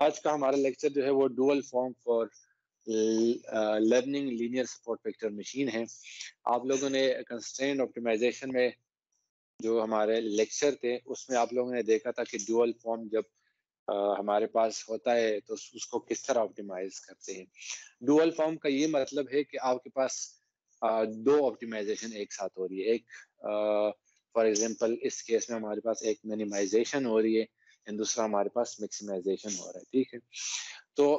आज का हमारा लेक्चर जो है वो dual form for learning linear support vector machine है। आप लोगों ने कंस्ट्रेंट ऑप्टिमाइजेशन में जो हमारे लेक्चर थे उसमें आप लोगों ने देखा था कि डुअल फॉर्म जब हमारे पास होता है तो उसको किस तरह ऑप्टिमाइज करते हैं। डुअल फॉर्म का ये मतलब है कि आपके पास दो ऑप्टिमाइजेशन एक साथ हो रही है। एक फॉर एग्जांपल इस केस में हमारे पास एक मिनिमाइजेशन हो रही है एंड दूसरा हमारे पास मैक्सिमाइजेशन हो रहा है। ठीक है, तो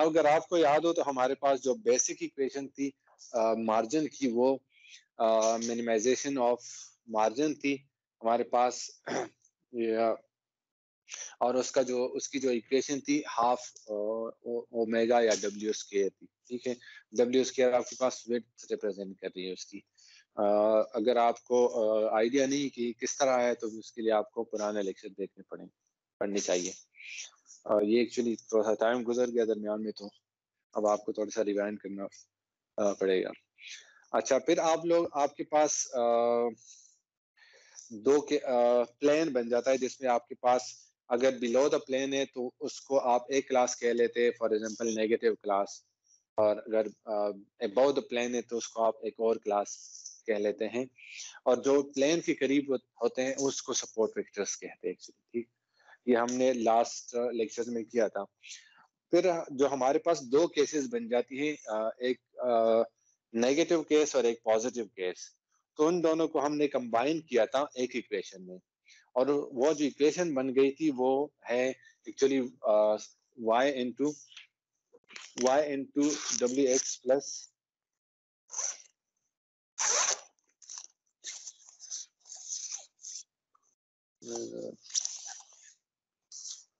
अगर आपको याद हो तो हमारे पास जो बेसिक इक्वेशन थी मार्जिन की, वो मिनिमाइजेशन ऑफ मार्जिन थी हमारे पास और उसकी जो इक्वेशन थी हाफ ओमेगा या डब्ल्यू स्क्वायर थी। ठीक है, डब्ल्यू स्क्वायर आपके पास विड्थ रिप्रेजेंट कर रही है उसकी। अगर आपको आइडिया नहीं कि किस तरह है तो उसके लिए आपको पुराने लेक्चर देखने पढ़नी चाहिए। ये एक्चुअली थोड़ा सा टाइम गुजर गया दरमियान में, तो अब आपको थोड़ा सा रिवाइंड करना पड़ेगा। अच्छा, फिर आपके पास दो के प्लेन बन जाता है जिसमें आपके पास अगर बिलो द प्लेन है तो उसको आप एक क्लास कह लेते हैं, फॉर एग्जांपल नेगेटिव क्लास, और अगर अबव द प्लेन है तो उसको आप एक और क्लास कह लेते हैं, और जो प्लेन के करीब होते हैं उसको सपोर्ट वेक्टर्स कहते हैं एक्चुअली। ठीक, ये हमने लास्ट लेक्चर में किया था। फिर जो हमारे पास दो केसेस बन जाती हैं, एक नेगेटिव केस और एक पॉजिटिव केस, तो उन दोनों को हमने कंबाइन किया था एक इक्वेशन में, और वो जो इक्वेशन बन गई थी वो है actually y into W X plus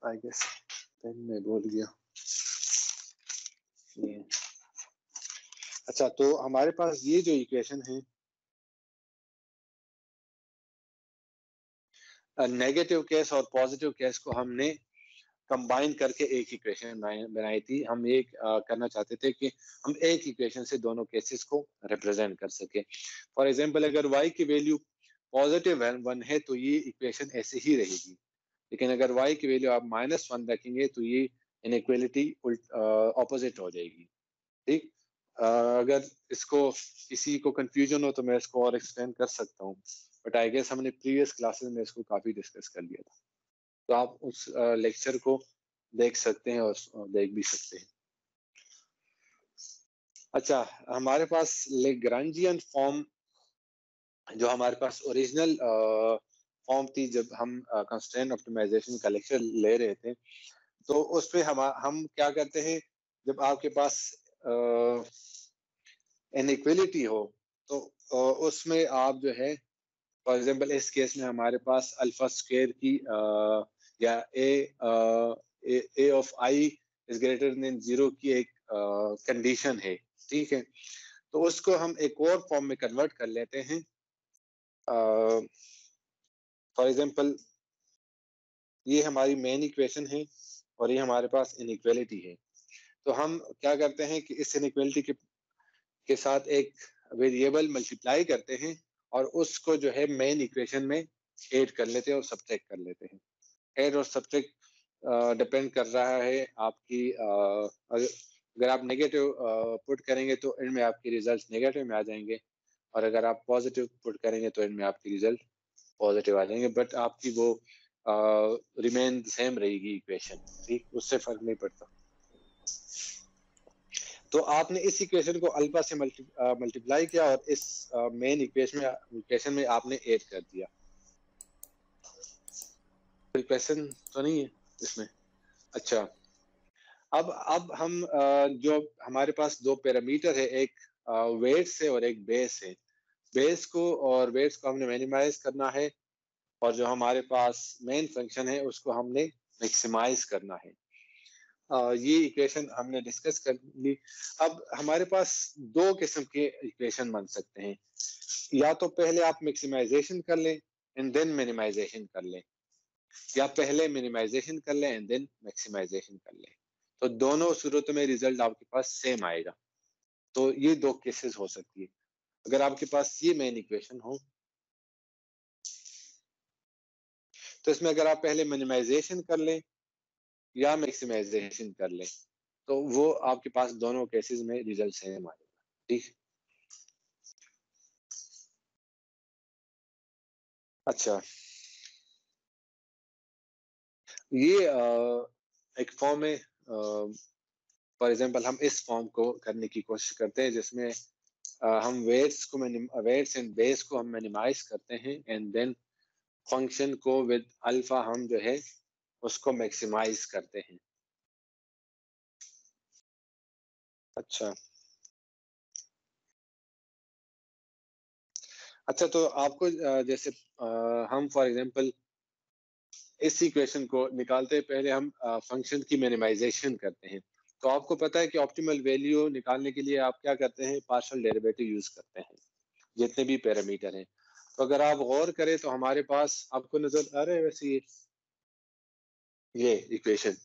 I guess pen में भूल गया। अच्छा, तो हमारे पास ये जो इक्वेशन है नेगेटिव केस और पॉजिटिव केस को हमने कंबाइन करके एक इक्वेशन बनाई थी। हम ये करना चाहते थे कि हम एक इक्वेशन से दोनों केसेस को रिप्रेजेंट कर सके। फॉर एग्जांपल अगर y की वैल्यू पॉजिटिव 1 है तो ये इक्वेशन ऐसे ही रहेगी, लेकिन अगर y की वैल्यू आप -1 रखेंगे तो ये इनइक्वालिटी ऑपोजिट हो जाएगी। ठीक, अगर इसको किसी को कंफ्यूजन हो तो मैं इसको और एक्सप्लेन कर सकता हूँ, बट आई गेस हमने प्रीवियस क्लासेस में इसको काफी डिस्कस कर लिया था, तो आप उस लेक्चर को देख सकते हैं और देख भी सकते हैं। अच्छा, हमारे पास लेग्रांजियन फॉर्म जो हमारे पास ओरिजिनल फॉर्म थी जब हम कंस्ट्रेंट ऑप्टिमाइजेशन का लेक्चर ले रहे थे, तो उस पे हम क्या करते हैं, जब आपके पास इनइक्वालिटी हो तो उसमें आप जो है फॉर एग्जांपल इस केस में हमारे पास अल्फा स्क्वायर की या a of i is greater than 0 की एक कंडीशन है। ठीक है, तो उसको हम एक और फॉर्म में कन्वर्ट कर लेते हैं। फॉर एग्जांपल ये हमारी मेन इक्वेशन है और ये हमारे पास इनइक्वालिटी है, तो हम क्या करते हैं कि इस इनइक्वालिटी के साथ एक वेरिएबल मल्टीप्लाई करते हैं और उसको जो है मेन इक्वेशन में ऐड कर लेते हैं और सब्ट्रैक्ट कर लेते हैं। ऐड और सब्ट्रैक्ट डिपेंड कर रहा है आपकी अगर आप नेगेटिव पुट करेंगे तो इनमें आपके रिजल्ट नेगेटिव में आ जाएंगे, और अगर आप पॉजिटिव पुट करेंगे तो इनमें आपके रिजल्ट पॉजिटिव आ जाएंगे, बट आपकी वो रिमेन सेम रहेगी इक्वेशन। ठीक, उससे फर्क नहीं पड़ता। तो आपने इस इक्वेशन को अल्फा से मल्टीप्लाई किया और इस मेन इक्वेशन में आपने ऐड कर दिया। कोई क्वेश्चन तो नहीं है इसमें? अच्छा, अब हम जो हमारे पास दो पैरामीटर है, एक वेट्स है और एक बेस है। बेस को और वेट्स को हमने मिनिमाइज करना है, और जो हमारे पास मेन फंक्शन है उसको हमने मैक्सिमाइज करना है। ये इक्वेशन हमने डिस्कस कर ली। अब हमारे पास दो किस्म के इक्वेशन बन सकते हैं, या तो पहले आप मैक्सिमाइजेशन कर लें एंड देन मिनिमाइजेशन कर लें, या पहले मिनिमाइजेशन कर लें एंड देन मैक्सिमाइजेशन कर लें, तो दोनों सूरतों में रिजल्ट आपके पास सेम आएगा। तो ये दो केसेस हो सकती है। अगर आपके पास ये मेन इक्वेशन हो तो इसमें अगर आप पहले मिनिमाइजेशन कर लें या मैक्सिमाइजेशन कर लें, तो वो आपके पास दोनों केसेस में रिजल्ट सेम आएगा। ठीक, अच्छा ये एक फॉर्म है, फॉर एग्जांपल हम इस फॉर्म को करने की कोशिश करते हैं जिसमें हम वेट्स एंड बेस को हम मिनिमाइज करते हैं एंड देन फंक्शन को विद अल्फा हम जो है उसको मैक्सिमाइज करते हैं। अच्छा अच्छा, तो आपको जैसे हम फॉर एग्जांपल इस इक्वेशन को निकालते पहले हम फंक्शन की मिनिमाइजेशन करते हैं। तो आपको पता है कि ऑप्टिमल वैल्यू निकालने के लिए आप क्या करते हैं, पार्शियल डेरिवेटिव यूज करते हैं जितने भी पैरामीटर हैं। तो अगर आप गौर करें तो हमारे पास आपको नजर आ रहा है वैसे ये इक्वेशन,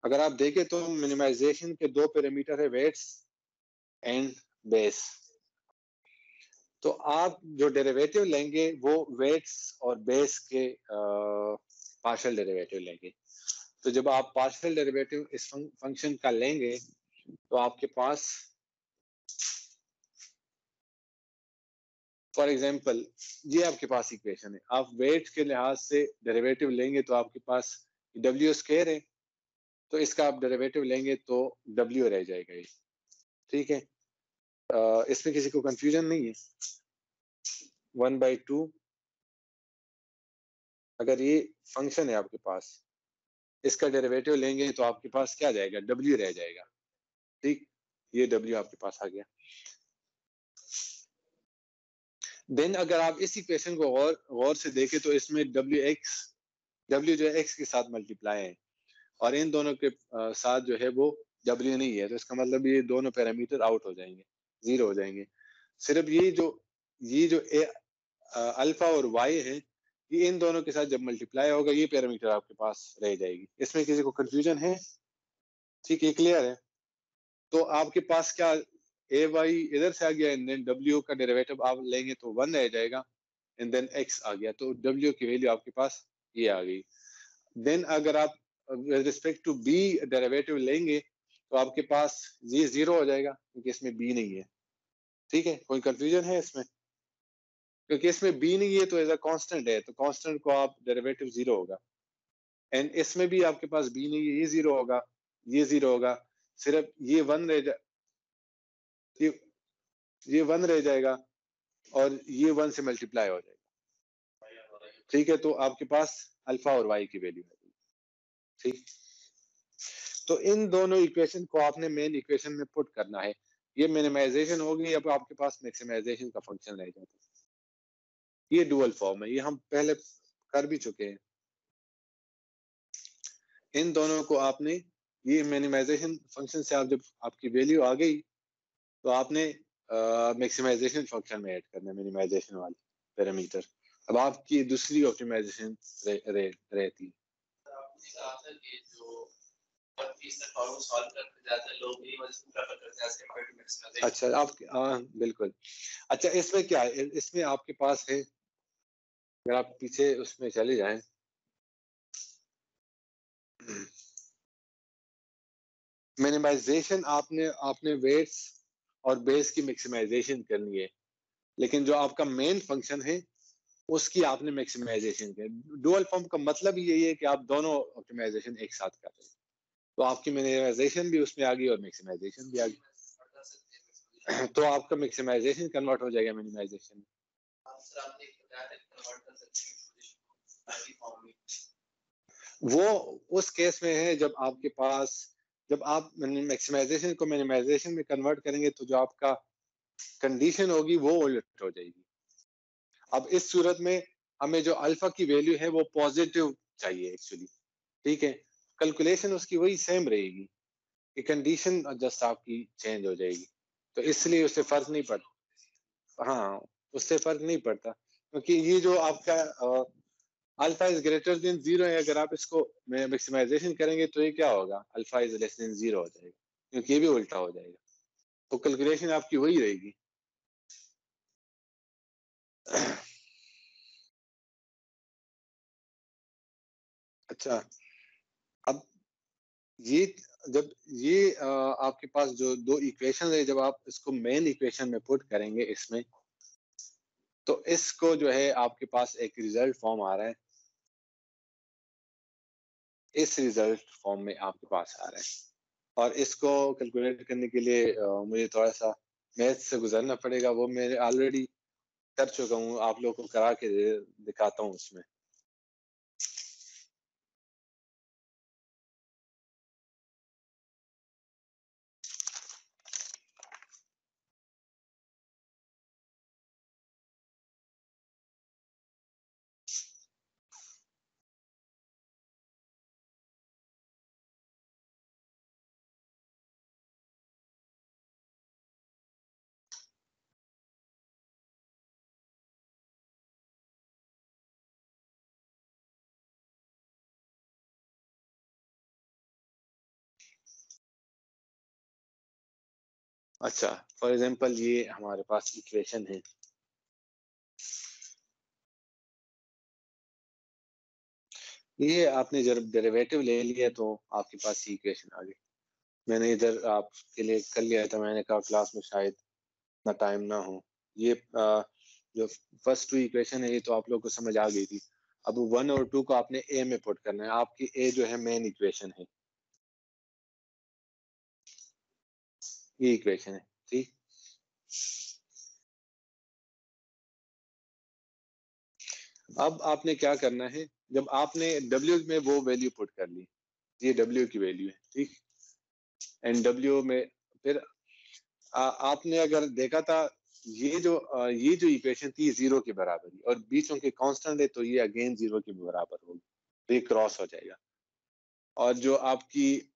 अगर आप देखें तो मिनिमाइजेशन के दो पैरामीटर है, वेट्स एंड बेस। तो आप जो डेरिवेटिव लेंगे वो वेट्स और बेस के पार्शियल डेरिवेटिव लेंगे। तो जब आप पार्शियल डेरिवेटिव इस फंक्शन का लेंगे तो आपके पास फॉर एग्जांपल ये आपके पास इक्वेशन है, आप वेट के लिहाज से डेरिवेटिव लेंगे तो आपके पास डब्ल्यू स्क्वायर है, तो इसका आप डेरिवेटिव लेंगे तो डब्ल्यू रह जाएगा ये। ठीक है, इसमें किसी को कंफ्यूजन नहीं है। 1/2 अगर ये फंक्शन है आपके पास, इसका डेरिवेटिव लेंगे तो आपके पास क्या जाएगा, डब्ल्यू रह जाएगा। ठीक, ये डब्ल्यू आपके पास आ गया। देन अगर आप इस इक्वेशन को गौर से देखें तो इसमें डब्ल्यू जो है एक्स के साथ मल्टीप्लाई है और इन दोनों के साथ जो है वो डब्ल्यू नहीं है, तो इसका मतलब ये दोनों पैरामीटर आउट हो जाएंगे, जीरो हो जाएंगे। सिर्फ ये जो अल्फा और वाई है, ये इन दोनों के साथ जब मल्टीप्लाई होगा ये पैरामीटर आपके पास रह जाएगी। इसमें किसी को कंफ्यूजन है? ठीक है, क्लियर है। तो आपके पास क्या ए वाई इधर से आ गया एंड देन डब्ल्यू का डेरिवेटिव आप लेंगे तो 1 रह जाएगा एंड देन एक्स आ गया, तो डब्ल्यू की वैल्यू आपके पास ये आ गई। देन अगर आप with respect to B derivative लेंगे तो आपके पास ये जीरो हो जाएगा क्योंकि इसमें बी नहीं है। ठीक है, कोई कंफ्यूजन है इसमें? क्योंकि इसमें बी नहीं है तो एज अ कांस्टेंट है, तो कांस्टेंट को आप डेरिवेटिव जीरो होगा। एंड इसमें भी आपके पास बी नहीं है, ये जीरो होगा, ये जीरो होगा, सिर्फ ये वन रह जा ये ये वन रह जाएगा और ये वन से मल्टीप्लाई हो जाएगा। ठीक है, तो आपके पास अल्फा और वाई की वैल्यू है। ठीक, तो इन दोनों इक्वेशन को आपने मेन इक्वेशन में पुट करना है। ये मिनिमाइजेशन होगी, अब आपके पास मैक्सिमाइजेशन का फंक्शन रह जाता है। ये डुअल फॉर्म है, ये हम पहले कर भी चुके हैं। इन दोनों को आपने ये मिनिमाइजेशन फंक्शन से आप जब आपकी वैल्यू आ गई तो आपने मैक्सिमाइजेशन फंक्शन में ऐड करना है मिनिमाइजेशन वाले पैरामीटर। अब आपकी दूसरी ऑप्टिमाइजेशन रहती है। अच्छा आप बिल्कुल। अच्छा इसमें क्या है, इसमें आपके पास है, अगर आप पीछे उसमें चले जाएं, मिनिमाइजेशन आपने आपने वेट्स और बेस की मैक्सिमाइजेशन करनी है, लेकिन जो आपका मेन फंक्शन है उसकी आपने मैक्सिमाइजेशन की। डुअल फॉर्म का मतलब ही यही है कि आप दोनों ऑप्टिमाइजेशन एक साथ कर रहे हैं, तो आपकी मिनिमाइजेशन भी उसमें आ गई और मैक्सिमाइजेशन भी आ गई। तो आपका मैक्सिमाइजेशन कन्वर्ट हो जाएगा मिनिमाइजेशन में। वो उस केस में है जब आपके पास, जब आप मैक्सिमाइजेशन को मिनिमाइजेशन में कन्वर्ट करेंगे तो जो आपका कंडीशन होगी वो उलट हो जाएगी। अब इस सूरत में हमें जो अल्फा की वैल्यू है वो पॉजिटिव चाहिए एक्चुअली। ठीक है, कैलकुलेशन उसकी वही सेम रहेगी कि कंडीशन जस्ट आपकी चेंज हो जाएगी, तो इसलिए उससे फर्क नहीं पड़ता। हाँ, उससे फर्क नहीं पड़ता क्योंकि ये जो आपका alpha is greater than zero है, अगर आप इसको मैक्सिमाइजेशन करेंगे तो ये क्या होगा, alpha is less than zero हो जाएगा, क्योंकि ये भी उल्टा हो जाएगा, तो कैलकुलेशन आपकी वही रहेगी। अच्छा ये जब ये आपके पास जो दो इक्वेशन है, जब आप इसको मेन इक्वेशन में पुट करेंगे इसमें, तो इसको जो है आपके पास एक रिजल्ट फॉर्म आ रहा है, इस रिजल्ट फॉर्म में आपके पास आ रहा है। और इसको कैलकुलेट करने के लिए मुझे थोड़ा सा मैथ से गुजरना पड़ेगा, वो मैं ऑलरेडी कर चुका हूँ, आप लोगों को करा के दिखाता हूँ उसमें। अच्छा, फॉर एग्जांपल ये हमारे पास इक्वेशन है, ये आपने जब डेरिवेटिव ले लिया तो आपके पास ये इक्वेशन आ गई। मैंने इधर आपके लिए कर लिया था, मैंने कहा क्लास में शायद ना टाइम ना हो। ये जो फर्स्ट टू इक्वेशन है ये तो आप लोग को समझ आ गई थी। अब 1 और 2 को आपने ए में पुट करना है, आपकी ए जो है मेन इक्वेशन है, ये इक्वेशन है, ठीक। अब आपने क्या करना है, जब आपने W में वो वैल्यू पुट कर ली, ये W की वैल्यू है, ठीक। एंड W में फिर आपने अगर देखा था, ये जो इक्वेशन थी जीरो के बराबर ही, और बीच उनके कांस्टेंट है, तो ये अगेन जीरो के बराबर होगी, तो ये क्रॉस हो जाएगा। और जो आपकी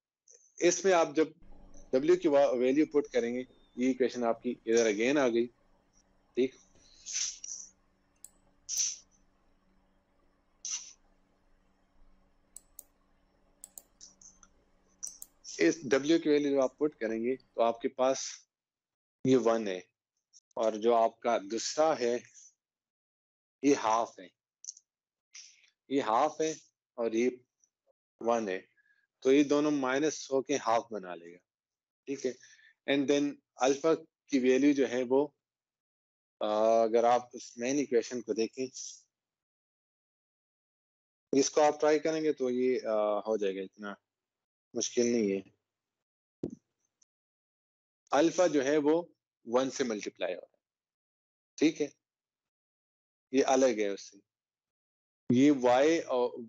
इसमें आप जब W की वैल्यू पुट करेंगे, ये इक्वेशन आपकी इधर अगेन आ गई, ठीक। इस W की वैल्यू जो आप पुट करेंगे तो आपके पास ये 1 है, और जो आपका दूसरा है ये हाफ है, ये हाफ है, और ये 1 है, तो ये दोनों माइनस होके हाफ बना लेगा, ठीक है। एंड देन अल्फा की वैल्यू जो है वो अगर आप उस मेन इक्वेशन को देखें, इसको आप ट्राई करेंगे तो ये हो जाएगा, इतना मुश्किल नहीं है। अल्फा जो है वो 1 से मल्टीप्लाई हो रहा है, ठीक है, ये अलग है उससे। ये y और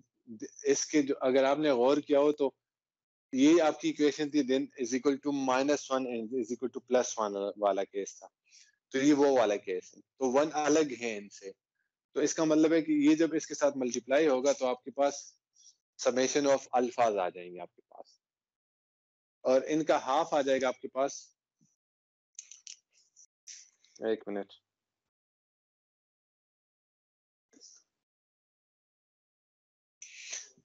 इसके जो अगर आपने गौर किया हो तो ये आपकी इक्वेशन थी, then is equal to -1 and is equal to +1 वाला केस था, तो ये वो वाला केस है, तो 1 अलग है इनसे। तो इसका मतलब है कि ये जब इसके साथ मल्टीप्लाई होगा तो आपके पास समेशन ऑफ अल्फाज आ जाएंगे आपके पास, और इनका हाफ आ जाएगा आपके पास। एक मिनट,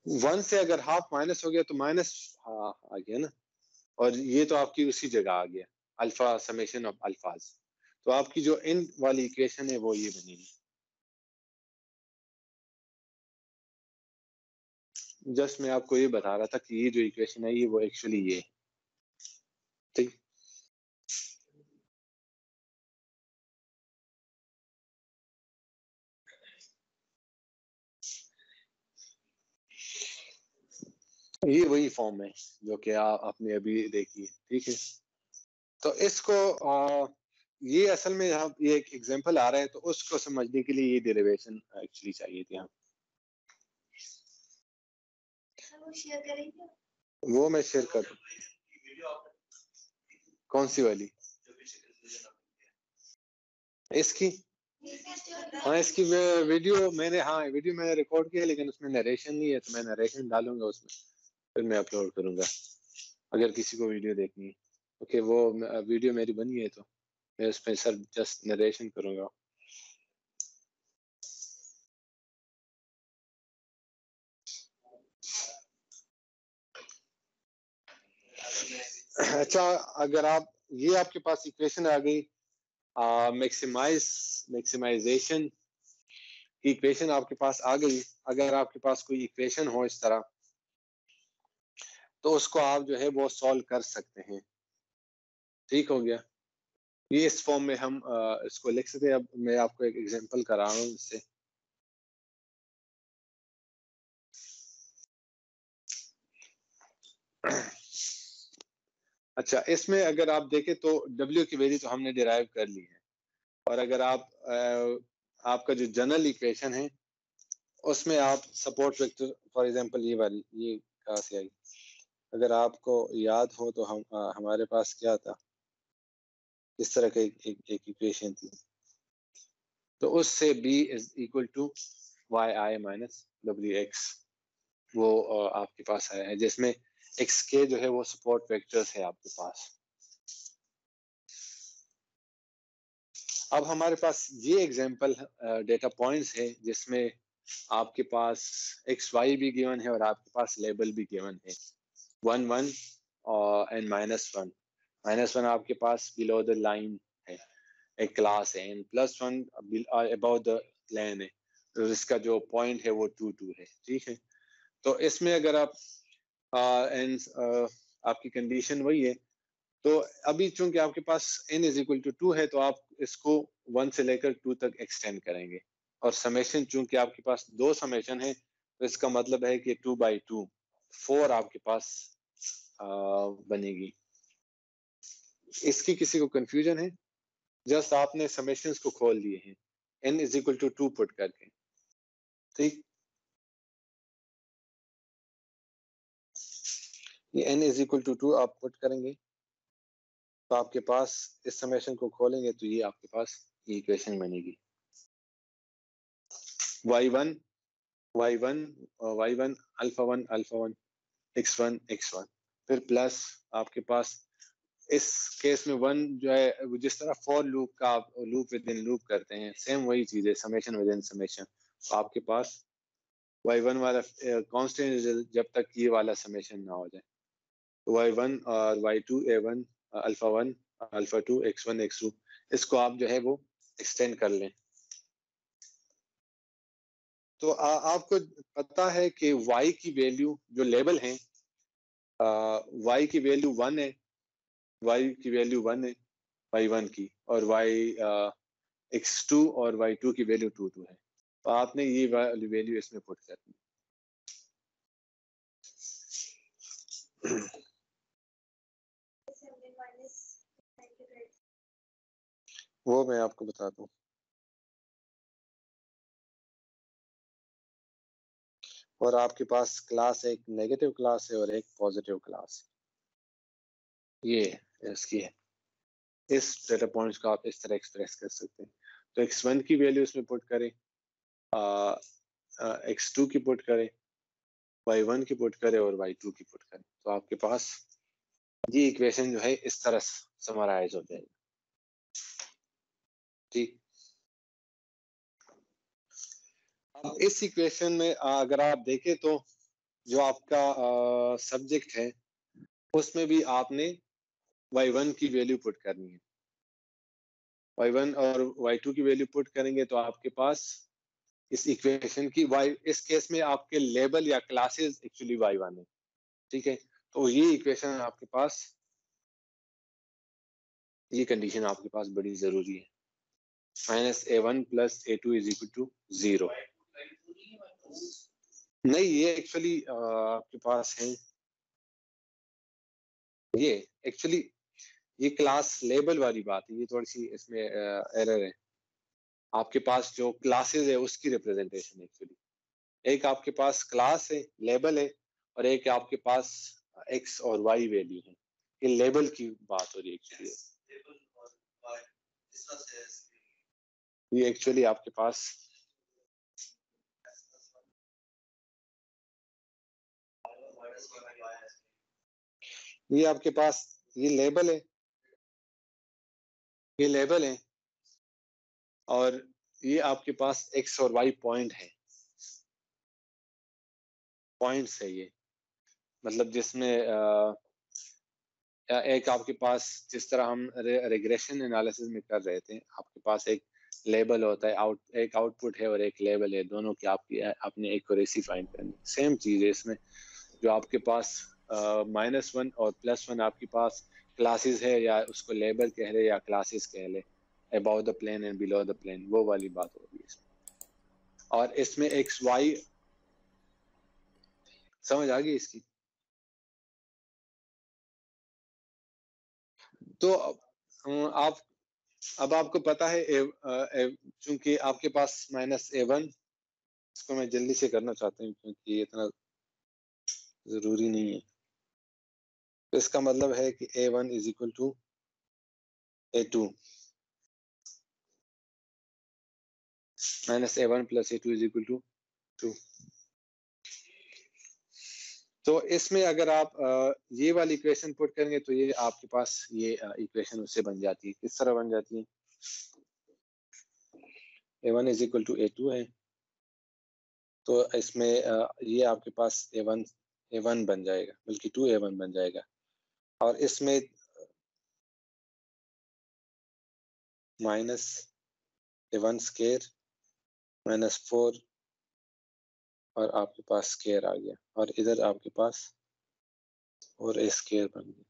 1 से अगर हाफ माइनस हो गया तो माइनस आ गया ना, और ये तो आपकी उसी जगह आ गया, अल्फा समेशन ऑफ अल्फाज। तो आपकी जो इन वाली इक्वेशन है वो ये बनेगी। जस्ट मैं आपको ये बता रहा था कि ये जो इक्वेशन है ये वो एक्चुअली ये, ठीक। ये वही फॉर्म है जो कि आपने अभी देखी है, ठीक है। तो इसको ये असल में यहाँ ये एक एग्जांपल आ रहा है, तो उसको समझने के लिए ये डेरिवेशन एक्चुअली चाहिए थी हम। वो मैं शेयर कर दूं, कौन सी वाली, इसकी। हाँ, इसकी वीडियो मैंने, हाँ वीडियो मैंने रिकॉर्ड किया, लेकिन उसमें नरेशन नहीं है, तो मैं नरेशन डालूंगा उसमें, फिर मैं अपलोड करूंगा अगर किसी को वीडियो देखनी है। ओके, वो वीडियो मेरी बनी है, तो मैं उसमें सर जस्ट नरेशन करूंगा। अच्छा, अगर आप ये आपके पास इक्वेशन आ गई, मैक्सिमाइजेशन की इक्वेशन आपके पास आ गई। अगर आपके पास कोई इक्वेशन हो इस तरह, तो उसको आप जो है वो सॉल्व कर सकते हैं। ठीक हो गया, ये इस फॉर्म में हम इसको लिख सकते हैं। अब मैं आपको एक एग्जांपल करा रहा हूँ इससे। अच्छा, इसमें अगर आप देखें तो W की वैल्यू तो हमने डिराइव कर ली है, और अगर आप आपका जो जनरल इक्वेशन है उसमें आप सपोर्ट वेक्टर, फॉर एग्जांपल ये वाली, ये कहाँ से आई, अगर आपको याद हो तो हम हमारे पास क्या था, इस तरह का एक इक्वेशन थी, तो उससे B is equal to Y I minus W X, वो आपके पास आया है, जिसमें एक्स के जो है वो सपोर्ट वेक्टर्स है आपके पास। अब हमारे पास ये एग्जांपल डेटा पॉइंट्स है जिसमें आपके पास एक्स वाई भी गिवन है और आपके पास लेबल भी गिवन है, 1 1 एंड -1। -1 आपके पास बिलो द लाइन है, एक क्लास है, एंड +1 अबाउट द लाइन है, तो इसका जो पॉइंट है वो 2 2 है। ठीक है, तो इसमें अगर आप एंड आपकी कंडीशन वही है, तो अभी चूंकि आपके पास n इज इक्वल टू 2 है, तो आप इसको 1 से लेकर 2 तक एक्सटेंड करेंगे, और समेशन चूंकि आपके पास दो समेशन है, तो इसका मतलब है कि 2 बाई 2 4 आपके पास बनेगी। इसकी किसी को कंफ्यूजन है? जस्ट आपने समेशंस को खोल दिए हैं n is equal to 2 put करके। ठीक, ये n इज इक्वल टू 2 आप पुट करेंगे, तो आपके पास इस समेशन को खोलेंगे तो ये आपके पास ये इक्वेशन बनेगी, y1 y1 alpha 1 x1 x1, फिर प्लस आपके पास इस केस में 1 जो है वो जिस तरह फॉर लूप का आप लूप विद इन लूप करते हैं, सेम वही चीज है, समेशन विद इन समेशन। तो आपके पास y1 वाला कांस्टेंट जब तक ये वाला समेशन ना हो जाए, तो y1 और y2 a1 alpha 1 alpha 2 x1 x2, इसको आप जो है वो एक्सटेंड कर लें। तो आपको पता है कि y की वैल्यू जो लेबल है, y की वैल्यू 1 है, y की वैल्यू 1 है y1 की, और x2 और y2 की वैल्यू 2 2 है, तो आपने ये वाली वैल्यू इसमें पुट करनी। वो मैं आपको बता दूं, और आपके पास क्लास एक नेगेटिव क्लास है और एक पॉजिटिव क्लास है, ये इसकी है। इस डेटा पॉइंट्स को आप इस तरह एक्सप्रेस कर सकते हैं। तो x1 की वैल्यू इसमें पुट करें, x2 की पुट करें, y1 की पुट करें और y2 की पुट करें, तो आपके पास ये इक्वेशन जो है इस तरह समराइज हो जाएगी। ठीक, अब इस इक्वेशन में अगर आप देखें तो जो आपका सब्जेक्ट है उसमें भी आपने y1 की वैल्यू पुट करनी है, y1 और y2 की वैल्यू पुट करेंगे तो आपके पास इस इक्वेशन की इस केस में आपके लेबल या क्लासेस एक्चुअली y1 है। ठीक है, तो ये इक्वेशन आपके पास, ये कंडीशन आपके पास बड़ी जरूरी है, -a1 + a2 is equal to 0। नहीं, ये एक्चुअली आपके पास है, ये एक्चुअली ये क्लास लेबल वाली बात है, ये थोड़ी सी इसमें एरर है। आपके पास जो क्लासेस है उसकी रिप्रेजेंटेशन एक्चुअली, एक आपके पास क्लास है, लेबल है, और एक आपके पास एक्स और वाई वैल्यू है, ये लेबल की बात हो रही है एक्चुअली। ये एक्चुअली आपके पास ये आपके पास ये लेबल है, ये लेबल है, और ये आपके पास एक्स और वाई पॉइंट है, पॉइंट्स है ये, मतलब जिसमें एक आपके पास जिस तरह हम रिग्रेशन एनालिसिस में कर रहे थे, आपके पास एक लेबल होता है, एक आउटपुट है और एक लेबल है, दोनों की आपकी आपने एक्यूरेसी फाइंड करनी, सेम चीज है इसमें। जो आपके पास -1 और +1 आपके पास क्लासेस है, या उसको लेबल कह ले या क्लासेस कह ले, above the plane and below the plane, वो वाली बात होगी इसमें। और इसमें एक्स वाई समझ आ गई इसकी। तो आप अब आपको पता है चूंकि आपके पास -A1, इसको मैं जल्दी से करना चाहता हूँ क्योंकि ये इतना जरूरी नहीं है। तो इसका मतलब है कि A1 is equal to A2 -A1 + A2 is equal to 2। तो इसमें अगर आप ये वाली इक्वेशन पुट करेंगे तो ये आपके पास ये इक्वेशन उससे बन जाती है। किस तरह बन जाती है? A1 is equal to A2 है, तो इसमें ये आपके पास A1 बन जाएगा, बल्कि 2A1 बन जाएगा। और इसमें -A1 स्केयर -4 और आपके पास स्केयर आ गया, और इधर आपके पास और A स्केयर बन गया,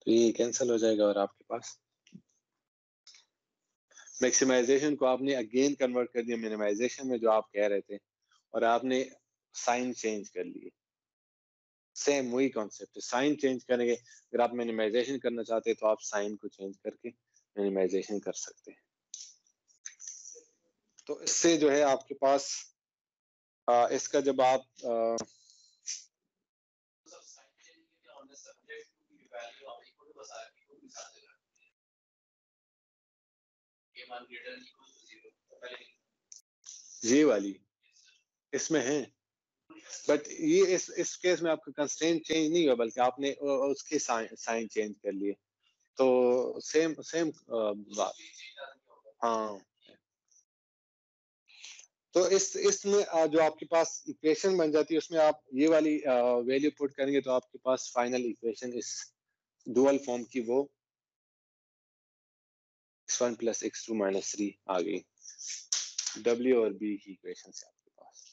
तो ये कैंसिल हो जाएगा और आपके पास मैक्सिमाइजेशन को आपने अगेन कन्वर्ट कर दिया मिनिमाइजेशन में, जो आप कह रहे थे, और आपने साइन चेंज कर लिए। सेम वही कॉन्सेप्ट है, साइन चेंज करेंगे। अगर आप मिनिमाइजेशन करना चाहते हैं तो आप साइन को चेंज करके मिनिमाइजेशन कर सकते हैं। तो इससे जो है आपके पास इसका जब आप ये वाली इसमें है, बट ये इस केस में आपका कंस्ट्रेंट चेंज नहीं हुआ, बल्कि आपने उसके साइन चेंज कर लिए, तो सेम सेम बात। हाँ, तो इसमें जो आपके पास इक्वेशन बन जाती है, उसमें आप ये वाली वैल्यू पुट करेंगे तो आपके पास फाइनल इक्वेशन इस डुअल फॉर्म की वो x1 + x2 - 3 आ गई। W और B की इक्वेशन से आपके पास।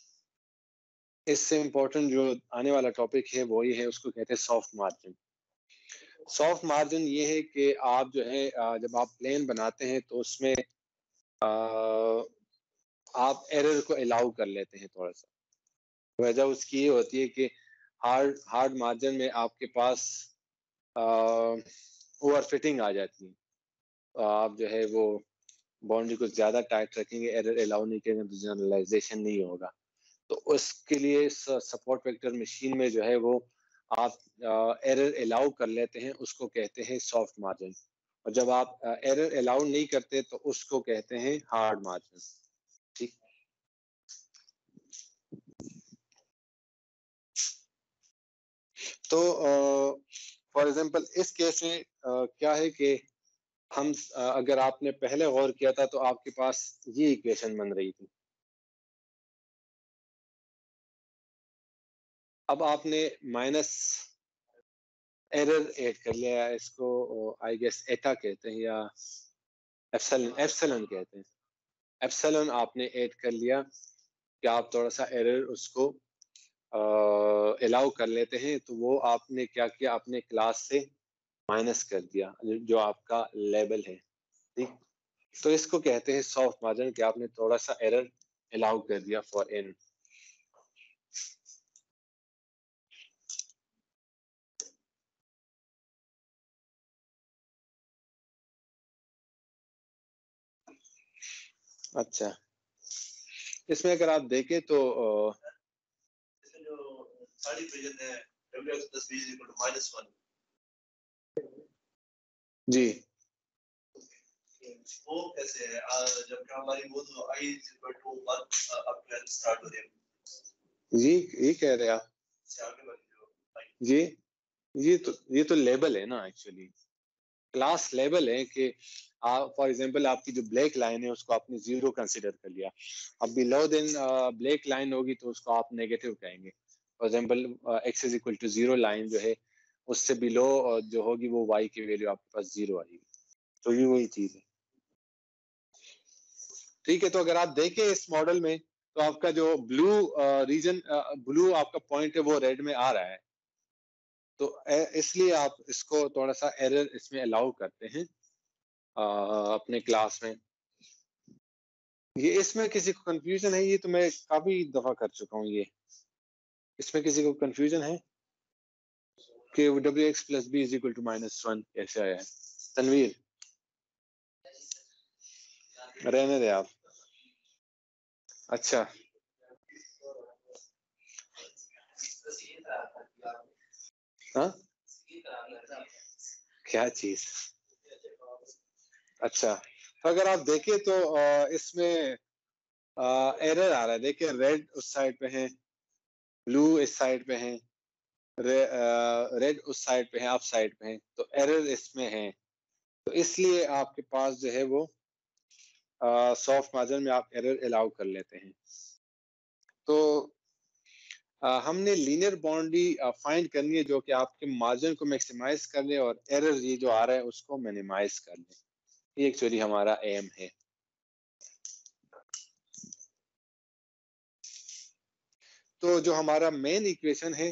इससे इम्पोर्टेंट जो आने वाला टॉपिक है वो ये है, उसको कहते हैं सॉफ्ट मार्जिन। सॉफ्ट मार्जिन ये है कि आप जो है जब आप प्लेन बनाते हैं तो उसमें आप एरर को अलाउ कर लेते हैं थोड़ा सा। वजह उसकी ये होती है कि हार्ड मार्जिन में आपके पास ओवर फिटिंग आ जाती है, तो आप जो है वो बाउंड्री को ज्यादा टाइट रखेंगे, एरर अलाउ नहीं करेंगे तो जनरलाइजेशन नहीं होगा। तो उसके लिए सपोर्ट वेक्टर मशीन में जो है वो आप एरर अलाउ कर लेते हैं, उसको कहते हैं सॉफ्ट मार्जिन। और जब आप एरर अलाउ नहीं करते तो उसको कहते हैं हार्ड मार्जिन। ठीक। तो फॉर एग्जांपल इस केस में क्या है कि हम अगर आपने पहले गौर किया था तो आपके पास ये इक्वेशन बन रही थी। अब आपने माइनस एरर ऐड कर लिया, इसको आई गेस एटा कहते हैं या एप्सिलॉन कहते हैं। एप्सिलॉन आपने ऐड कर लिया कि आप थोड़ा सा एरर उसको अलाउ कर लेते हैं, तो वो आपने क्या किया, अपने क्लास से माइनस कर दिया जो आपका लेवल है। ठीक। तो इसको कहते हैं सॉफ्ट मार्जिन, कि आपने थोड़ा सा एरर अलाउ कर दिया फॉर एन। अच्छा, इसमें अगर आप देखें तो जो सारी इक्वेशन है wx + b = -1 जी, वो कैसे है जब हमारी वो तो i = 1 अब स्टार्ट हो रही है जी, ये कह रहे आप जी। ये तो लेबल है ना, एक्चुअली क्लास लेवल है कि आप फॉर एग्जांपल आपकी जो ब्लैक लाइन है उसको आपने 0 कंसीडर कर लिया। अब बिलो देन ब्लैक लाइन होगी तो उसको आप नेगेटिव कहेंगे। फॉर एग्जांपल x = 0 लाइन जो है उससे बिलो जो होगी वो y की वैल्यू आपके पास 0 आएगी। तो ये वही चीज है। ठीक है, तो अगर आप देखें इस मॉडल में तो आपका जो ब्लू रीजन, ब्लू आपका पॉइंट है वो रेड में आ रहा है। तो इसलिए आप इसको थोड़ा सा एरर इसमें अलाउ करते हैं अपने क्लास में। ये इसमें किसी को कंफ्यूजन है? ये तो मैं काफी दफा कर चुका हूँ। ये इसमें किसी को कंफ्यूजन है कि wx plus B is equal to -1 कैसे आया है? तनवीर, रहने दे आप। अच्छा, हाँ, क्या चीज? अच्छा, तो अगर आप देखें तो इसमें एरर आ रहा है। देखिए, रेड उस साइड पे है, ब्लू इस साइड पे है, रेड उस साइड पे है, आप साइड पे है, तो एरर इसमें है। तो इसलिए आपके पास जो है वो सॉफ्ट मार्जिन में आप एरर अलाउ कर लेते हैं। तो हमने लीनियर बाउंड्री फाइंड करनी है जो कि आपके मार्जिन को मैक्सिमाइज कर ले और एरर ये जो आ रहा है उसको मिनिमाइज कर ले। ये एक्चुअली हमारा एम है। तो जो हमारा मेन इक्वेशन है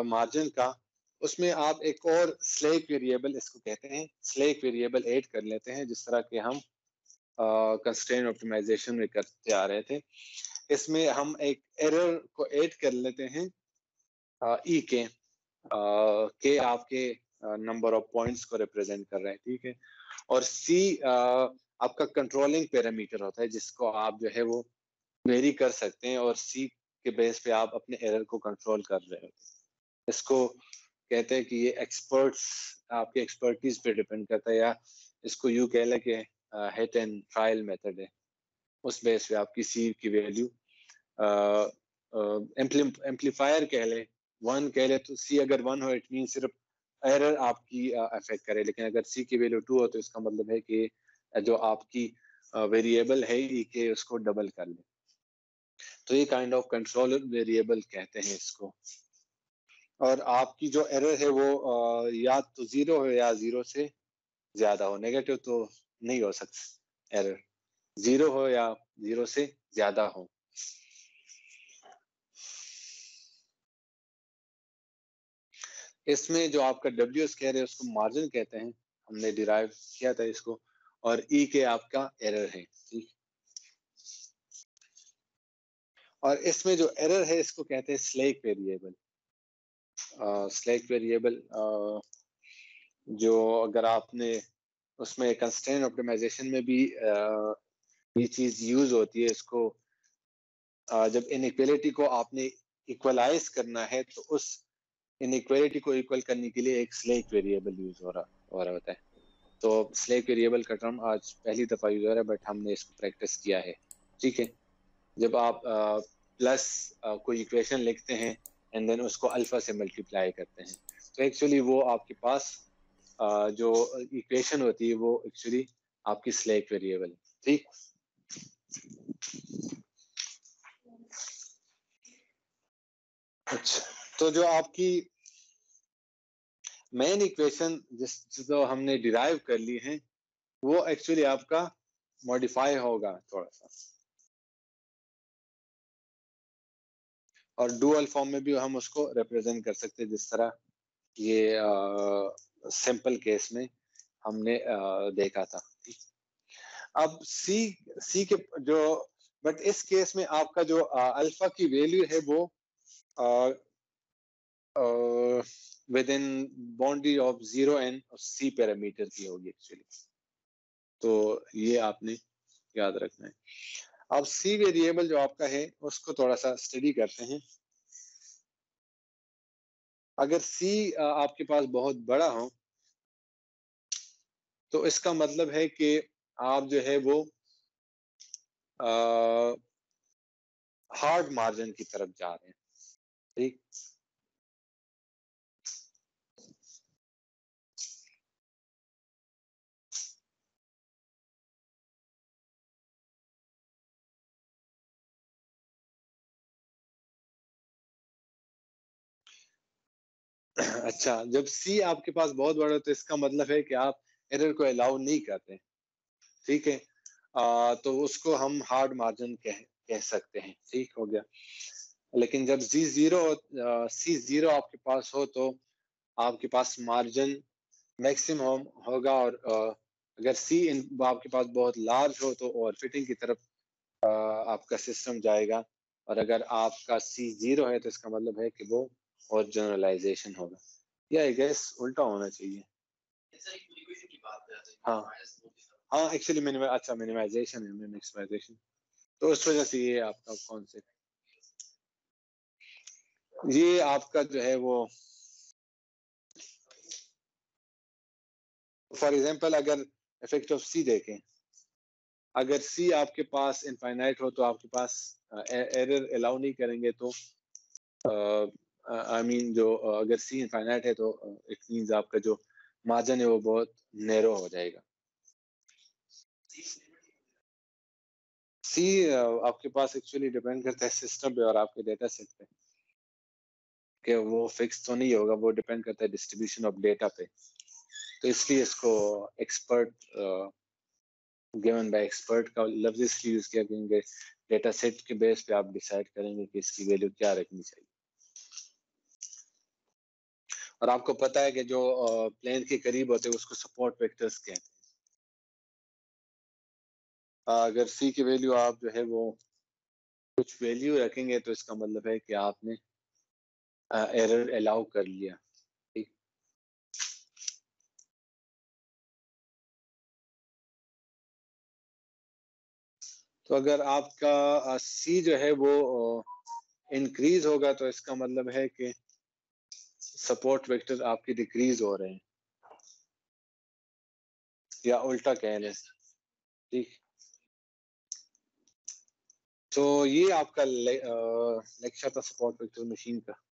मार्जिन का, उसमें आप एक और स्लैक वेरिएबल, इसको कहते हैं स्लैक वेरिएबल, ऐड कर लेते हैं, जिस तरह के हम कंस्ट्रेंट ऑप्टिमाइजेशन में करते आ रहे थे। इसमें हम एक एरर को ऐड कर लेते हैं ई के आपके नंबर ऑफ पॉइंट्स को रिप्रेजेंट कर रहे हैं, ठीक है। और सी आपका कंट्रोलिंग पैरामीटर होता है, जिसको आप जो है वो वेरी कर सकते हैं, और सी के बेस पे आप अपने एरर को कंट्रोल कर रहे हो। इसको कहते हैं कि ये एक्सपर्ट्स, आपके एक्सपर्टीज पे डिपेंड करता है, या इसको यूं कह लें कि हिट एंड ट्रायल मेथड है। उस बेस पे आपकी सी की वैल्यू एम्पलीफायर कह ले, 1 कह ले, तो सी अगर 1 हो इट मीन सिर्फ एरर आपकी अफेक्ट करे, लेकिन अगर सी की वैल्यू 2 हो तो इसका मतलब है कि जो आपकी वेरिएबल है ई के, उसको डबल कर ले। तो ये काइंड ऑफ कंट्रोलर वेरिएबल कहते हैं इसको। और आपकी जो एरर है वो या तो 0 हो या 0 से ज्यादा हो। नेगेटिव तो नहीं हो सकता एरर, 0 हो या 0 से ज्यादा हो। इसमें जो आपका डब्ल्यू एस कह रहे हैं उसको मार्जिन कहते हैं, हमने डिराइव किया था इसको, और ई के आपका एरर है, ठीक। और इसमें जो एरर है इसको कहते हैं स्लैक वेरिएबल। स्लैक वेरिएबल जो अगर आपने उसमें कंस्ट्रेंट ऑप्टिमाइजेशन में भी ये चीज यूज होती है। इसको जब इनइक्वालिटी को आपने इक्वलाइज करना है तो उस इनइक्वालिटी को इक्वल करने के लिए एक स्लैक वेरिएबल यूज हो रहा होता है। तो स्लैक वेरिएबल का टर्म आज पहली दफा यूज हो रहा है, बट हमने इसको प्रैक्टिस किया है, ठीक है। जब आप प्लस कोई इक्वेशन लिखते हैं एंड देन उसको अल्फा से मल्टीप्लाई करते हैं, तो एक्चुअली वो आपके पास जो इक्वेशन होती है वो एक्चुअली आपकी स्लैक वेरिएबल, ठीक। अच्छा, तो जो आपकी मेन इक्वेशन जो हमने डिराइव कर ली है, वो एक्चुअली आपका मॉडिफाई होगा थोड़ा सा, और डुअल फॉर्म में भी हम उसको रिप्रेजेंट कर सकते हैं, जिस तरह ये सिंपल केस में हमने देखा था। अब सी के जो, बट इस केस में आपका जो अल्फा की वैल्यू है वो within boundary of 0 and C parameter की होगी एक्चुअली। तो ये आपने याद रखना है। अब सी वेरिएबल जो आपका है उसको थोड़ा सा स्टडी करते हैं। अगर सी आपके पास बहुत बड़ा हो तो इसका मतलब है कि आप जो है वो हार्ड मार्जिन की तरफ जा रहे हैं, ठीक। अच्छा, जब सी आपके पास बहुत बड़ा है तो इसका मतलब है कि आप एरर को अलाउ नहीं करते, ठीक है। तो उसको हम हार्ड मार्जिन कह सकते हैं, ठीक हो गया। लेकिन जब सी जीरो आपके पास हो तो आपके पास मार्जिन मैक्सिमम होगा, और अगर सी आपके पास बहुत लार्ज हो तो ओवर फिटिंग की तरफ आपका सिस्टम जाएगा, और अगर आपका सी जीरो है तो इसका मतलब है कि वो और जनरलाइजेशन होगा, या आई गेस उल्टा होना चाहिए। हाँ हाँ, एक्चुअली अच्छा मिनिमाइजेशन है, मैक्सिमाइजेशन, तो उस वजह से ये आपका कॉन्सेप्ट, ये आपका जो है वो, फॉर एग्जांपल अगर इफेक्ट ऑफ सी देखें, अगर सी आपके पास इनफाइनाइट हो तो आपके पास एरर अलाउ नहीं करेंगे, तो आई मीन जो अगर सी इनफाइनाइट है तो इट मींस आपका जो मार्जिन है वो बहुत नैरो हो जाएगा। सी आपके पास एक्चुअली डिपेंड करता है सिस्टम पे और आपके डेटा सेट पे, कि वो फिक्स तो नहीं होगा, वो डिपेंड करता है डिस्ट्रीब्यूशन ऑफ डेटा पे, तो इसलिए इसको एक्सपर्ट गिवन बाय एक्सपर्ट का लफ्ज इसलिए यूज किया, क्योंकि डेटा सेट के बेस पे आप डिसाइड करेंगे कि इसकी वैल्यू क्या रखनी चाहिए। और आपको पता है कि जो प्लेन के करीब होते हैं उसको सपोर्ट वेक्टर्स कहते हैं। अगर सी की वैल्यू आप जो है वो कुछ वैल्यू रखेंगे तो इसका मतलब है कि आपने एरर अलाउ कर लिया, ठीक। तो अगर आपका सी जो है वो इंक्रीज होगा तो इसका मतलब है कि सपोर्ट वेक्टर आपके डिक्रीज हो रहे हैं, या उल्टा कह लें, ठीक। तो ये आपका लेक्चर था सपोर्ट वेक्टर मशीन का।